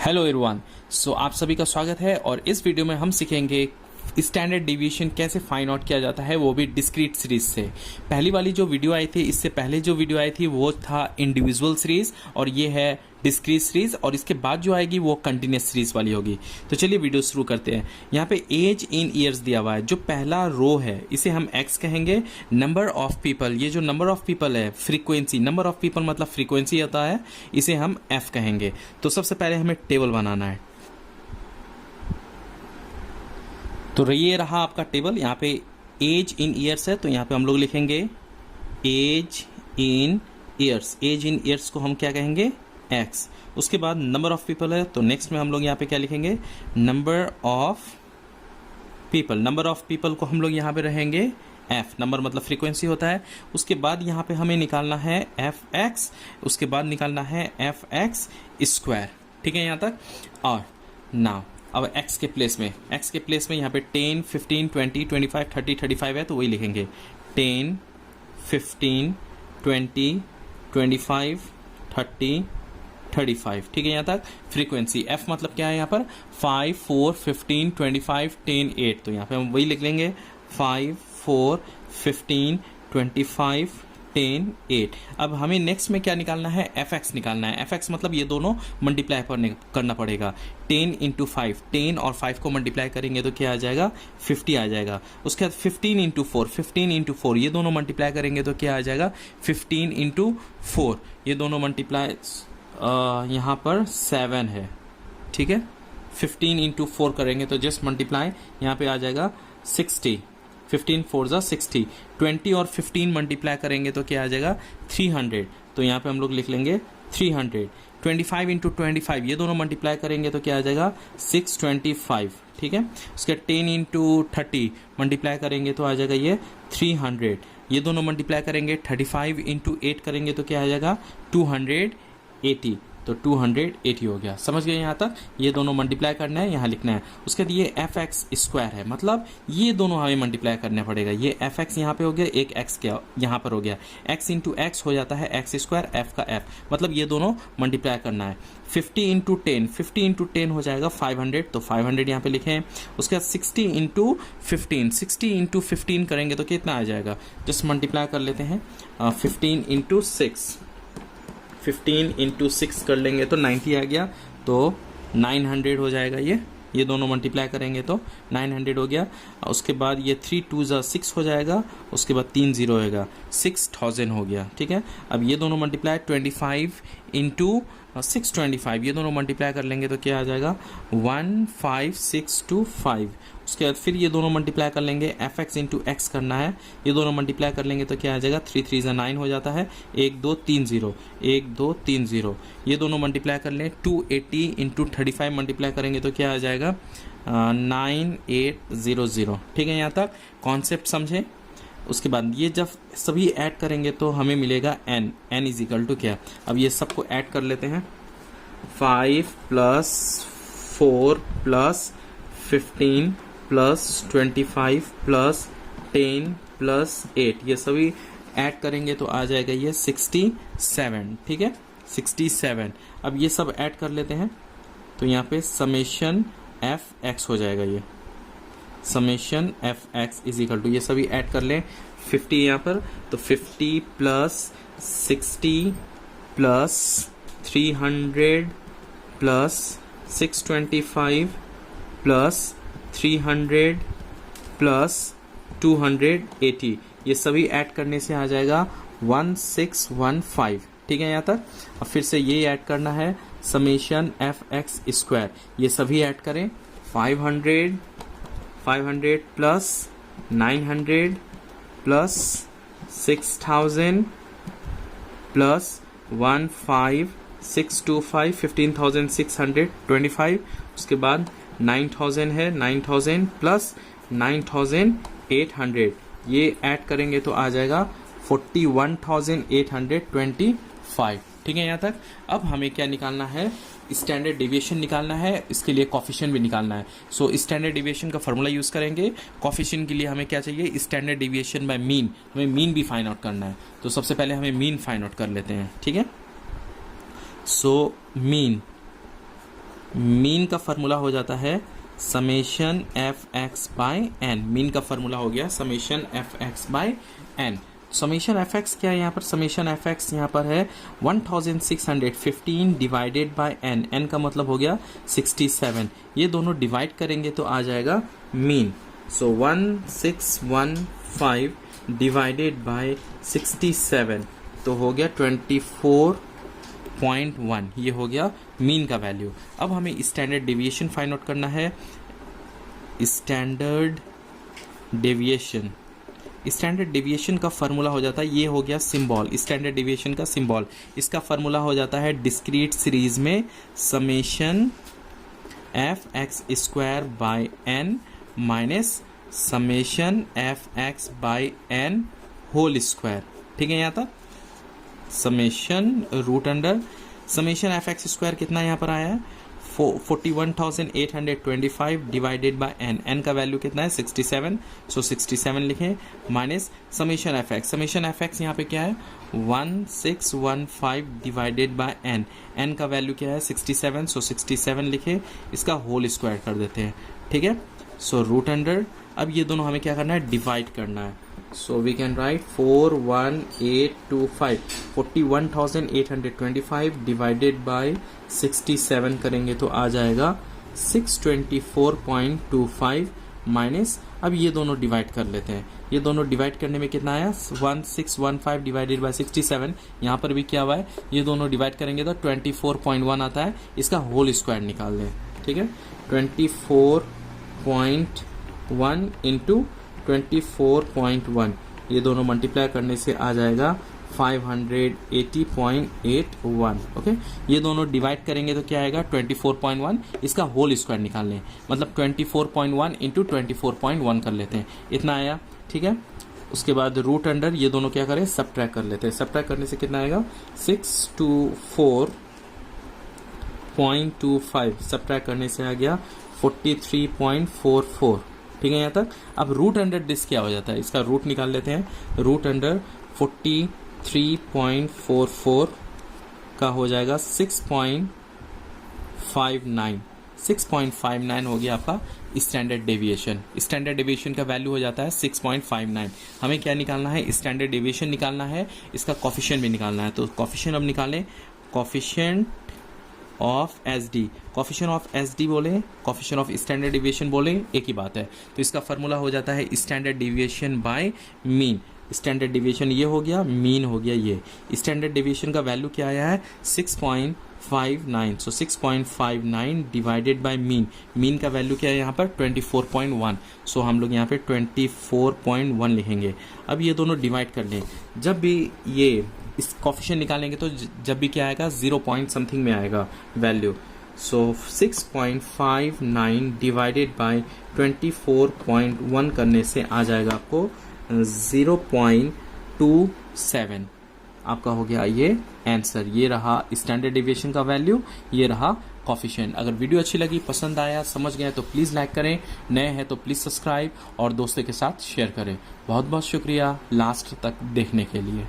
Hello everyone. सो आप सभी का स्वागत है और इस वीडियो में हम सीखेंगे स्टैंडर्ड डिवीएशन कैसे फाइंड आउट किया जाता है, वो भी डिस्क्रीट सीरीज से। पहली वाली जो वीडियो आई थी, इससे पहले जो वीडियो आई थी वो था इंडिविजुअल सीरीज और ये है डिस्क्रीट सीरीज, और इसके बाद जो आएगी वो कंटिन्यूस सीरीज वाली होगी। तो चलिए वीडियो शुरू करते हैं। यहाँ पे एज इन ईयर्स दिया हुआ है। जो पहला रो है इसे हम एक्स कहेंगे। नंबर ऑफ पीपल, ये जो नंबर ऑफ पीपल है फ्रीक्वेंसी, नंबर ऑफ पीपल मतलब फ्रीक्वेंसी आता है, इसे हम एफ कहेंगे। तो सबसे पहले हमें टेबल बनाना है। तो ये रहा आपका टेबल। यहाँ पे एज इन ईयर्स है, तो यहाँ पे हम लोग लिखेंगे age in years. Age in years को हम क्या कहेंगे, एक्स। उसके बाद नंबर ऑफ पीपल है, तो नेक्स्ट में हम लोग यहाँ पे क्या लिखेंगे, number of people. Number of people को हम लोग यहाँ पे रहेंगे एफ, नंबर मतलब फ्रीक्वेंसी होता है। उसके बाद यहाँ पे हमें निकालना है एफ एक्स, उसके बाद निकालना है एफ एक्स स्क्वायर। ठीक है यहाँ तक। और नाउ अब x के प्लेस में यहाँ पे 10, 15, 20, 25, 30, 35 है, तो वही लिखेंगे 10, 15, 20, 25, 30, 35। ठीक है यहाँ तक। फ्रीक्वेंसी f मतलब क्या है यहाँ पर 5, 4, 15, 25, 10, 8, तो यहाँ पे हम वही लिख लेंगे 5, 4, 15, 25, 10, 8। अब हमें नेक्स्ट में क्या निकालना है, एफ एक्स निकालना है। एफ एक्स मतलब ये दोनों मल्टीप्लाई करना पड़ेगा। 10 इंटू 5, 10 और 5 को मल्टीप्लाई करेंगे तो क्या आ जाएगा, 50 आ जाएगा। उसके बाद 15 इंटू 4, 15 इंटू 4, ये दोनों मल्टीप्लाई करेंगे तो क्या आ जाएगा, 15 इंटू 4, ये दोनों मल्टीप्लाई यहाँ पर 7 है। ठीक है, 15 इंटू 4 करेंगे तो जस्ट मल्टीप्लाई यहाँ पे आ जाएगा 60। 15 4 जा 60। 20 और 15 मल्टीप्लाई करेंगे तो क्या आ जाएगा 300, तो यहाँ पे हम लोग लिख लेंगे 300। 25 इंटू 25, ये दोनों मल्टीप्लाई करेंगे तो क्या आ जाएगा 625। ठीक है। उसके 10 इंटू 30 मल्टीप्लाई करेंगे तो आ जाएगा ये 300। ये दोनों मल्टीप्लाई करेंगे 35 इंटू 8 करेंगे तो क्या आ जाएगा 280, तो 280 हो गया। समझ गए यहाँ तक। ये दोनों मल्टीप्लाई करना है, यहाँ लिखना है। उसके बाद ये एफ एक्स स्क्वायर है, मतलब ये दोनों हमें मल्टीप्लाई करना पड़ेगा। ये एफ एक्स यहाँ पे हो गया, एक एक्स क्या यहाँ पर हो गया, एक्स इंटू एक्स हो जाता है एक्स स्क्वायर, एफ का एफ, मतलब ये दोनों मल्टीप्लाई करना है। 50 इंटू 10, 50 इंटू 10 हो जाएगा 500, तो 500 यहाँ पे लिखें। उसके बाद 60 इंटू 15, 60 इंटू 15 करेंगे तो कितना आ जाएगा, जस्ट मल्टीप्लाई कर लेते हैं। 15 इंटू 6, 15 इंटू 6 कर लेंगे तो 90 आ गया, तो 900 हो जाएगा। ये दोनों मल्टीप्लाई करेंगे तो 900 हो गया। उसके बाद ये 3 2 जा 6 हो जाएगा, उसके बाद 3 0 होगा, 6000 हो गया। ठीक है। अब ये दोनों मल्टीप्लाई 25 इंटू 625, ये दोनों मल्टीप्लाई कर लेंगे तो क्या आ जाएगा 15625। उसके बाद फिर ये दोनों मल्टीप्लाई कर लेंगे, एफ एक्स इंटू एक्स करना है, ये दोनों मल्टीप्लाई कर लेंगे तो क्या आ जाएगा 3 3 9 हो जाता है, 1 2 3 0, 1 2 3 0। ये दोनों मल्टीप्लाई कर लें, 280 इंटू 35 मल्टीप्लाई करेंगे तो क्या आ जाएगा 9800। ठीक है यहाँ तक कॉन्सेप्ट समझे। उसके बाद ये जब सभी ऐड करेंगे तो हमें मिलेगा n, n is equal to क्या। अब ये सबको ऐड कर लेते हैं, 5 plus 4 plus 15 plus 25 plus 10 plus 8, ये सभी ऐड करेंगे तो आ जाएगा ये 67। ठीक है, 67। अब ये सब ऐड कर लेते हैं तो यहाँ पे समेशन एफ एक्स हो जाएगा। ये summation f x is equal to, ये सभी ऐड कर लें 50 यहाँ पर, तो 50 plus 60 plus 300 plus 625 plus 300 plus 280, ये सभी ऐड करने से आ जाएगा 1615। ठीक है यहाँ तक। अब फिर से ये ऐड करना है समेशन एफ एक्स स्क्वायर, ये सभी ऐड करें 500 प्लस 900 प्लस 6000 प्लस 15625, 15625। उसके बाद 9000 है, 9000 प्लस 9800, ये ऐड करेंगे तो आ जाएगा 41825। ठीक है यहाँ तक। अब हमें क्या निकालना है, स्टैंडर्ड डेविएशन निकालना है, इसके लिए कॉफिशिएंट भी निकालना है। सो स्टैंडर्ड डेविएशन का फॉर्मूला यूज़ करेंगे। कॉफिशिएंट के लिए हमें क्या चाहिए, स्टैंडर्ड डेविएशन बाय मीन, हमें मीन भी फाइंड आउट करना है। तो सबसे पहले हमें मीन फाइंड आउट कर लेते हैं। ठीक है। सो मीन मीन का फॉर्मूला हो जाता है summation f x by n. Mean का फॉर्मूला हो गया summation f x by n. Summation f x क्या है यहाँ पर? समेशन एफ एक्स यहाँ पर है 1615 डिवाइडेड बाय एन। एन का मतलब हो गया 67। ये दोनों डिवाइड करेंगे तो आ जाएगा मीन। सो 1615 डिवाइडेड बाय 67 तो हो गया 24.1। ये हो गया मीन का वैल्यू। अब हमें स्टैंडर्ड डेविएशन फाइंड आउट करना है। स्टैंडर्ड डेविएशन, स्टैंडर्ड डेविएशन का फार्मूला हो जाता है, ये हो गया सिंबल, स्टैंडर्ड डेविएशन का सिंबल। इसका फार्मूला हो जाता है डिस्क्रीट सीरीज में summation f x square by n minus summation f x by n whole square. ठीक है, यहाँ तक summation root under summation f x square कितना यहाँ पर आया है 41,825 डिवाइडेड बाय एन। एन का वैल्यू कितना है 67, सो 67 लिखें minus summation f x. Summation f x यहाँ पे क्या है 1615 डिवाइडेड बाय एन। एन का वैल्यू क्या है 67, सो 67 लिखे, इसका होल स्क्वायर कर देते हैं। ठीक है, सो रूट अंडर, अब ये दोनों हमें क्या करना है डिवाइड करना है। So we can write 41825 41,825 divided by 67 करेंगे तो आ जाएगा 624.25 माइनस, अब ये दोनों डिवाइड कर लेते हैं। ये दोनों डिवाइड करने में कितना आया 1615 डिवाइडेड बाय 67। यहाँ पर भी क्या हुआ है, ये दोनों डिवाइड करेंगे तो 24.1 आता है, इसका होल स्क्वायर निकाल दें। ठीक है, 24.1 इंटू 24.1, ये दोनों मल्टीप्लाई करने से आ जाएगा 580.81। ओके, ये दोनों डिवाइड करेंगे तो क्या आएगा 24.1, इसका होल स्क्वायर निकाल लें, मतलब 24.1 इंटू 24.1 कर लेते हैं, इतना आया। ठीक है, उसके बाद रूट अंडर ये दोनों क्या करें सबट्रैक्ट कर लेते हैं। सबट्रैक्ट करने से कितना आएगा 624.25, सबट्रैक्ट करने से आ गया 43.44। ठीक है यहाँ तक। अब रूट अंडर दिस क्या हो जाता है, इसका रूट निकाल लेते हैं। रूट अंडर 43.44 का हो जाएगा 6.59। 6.59 हो गया आपका स्टैंडर्ड डेविएशन। स्टैंडर्ड डेविएशन का वैल्यू हो जाता है 6.59। हमें क्या निकालना है, स्टैंडर्ड डेविएशन निकालना है, इसका कोफिशिएंट भी निकालना है। तो कोफिशिएंट अब निकालें, coefficient of S D. Coefficient of S D बोले, कोफिशिएंट ऑफ स्टैंडर्ड डेविएशन बोले, एक ही बात है। तो इसका फार्मूला हो जाता है standard deviation by mean. Standard deviation ये हो गया, मीन हो गया ये। स्टैंडर्ड डेविएशन का वैल्यू क्या आया है 6.59, सो 6.59 डिवाइडेड बाय मीन। मीन का वैल्यू क्या है यहाँ पर 24.1, सो हम लोग यहाँ पे 24.1 लिखेंगे। अब ये दोनों डिवाइड कर लें, जब भी ये इस कोफिशिएंट निकालेंगे तो जब भी क्या आएगा 0 पॉइंट समथिंग में आएगा वैल्यू। सो 6.59 डिवाइडेड बाय 24.1 करने से आ जाएगा आपको 0.27। आपका हो गया ये आंसर। ये रहा स्टैंडर्ड डेविएशन का वैल्यू, ये रहा कोफिशिएंट। अगर वीडियो अच्छी लगी, पसंद आया, समझ गए तो प्लीज़ लाइक करें, नए हैं तो प्लीज़ सब्सक्राइब और दोस्तों के साथ शेयर करें। बहुत बहुत शुक्रिया लास्ट तक देखने के लिए।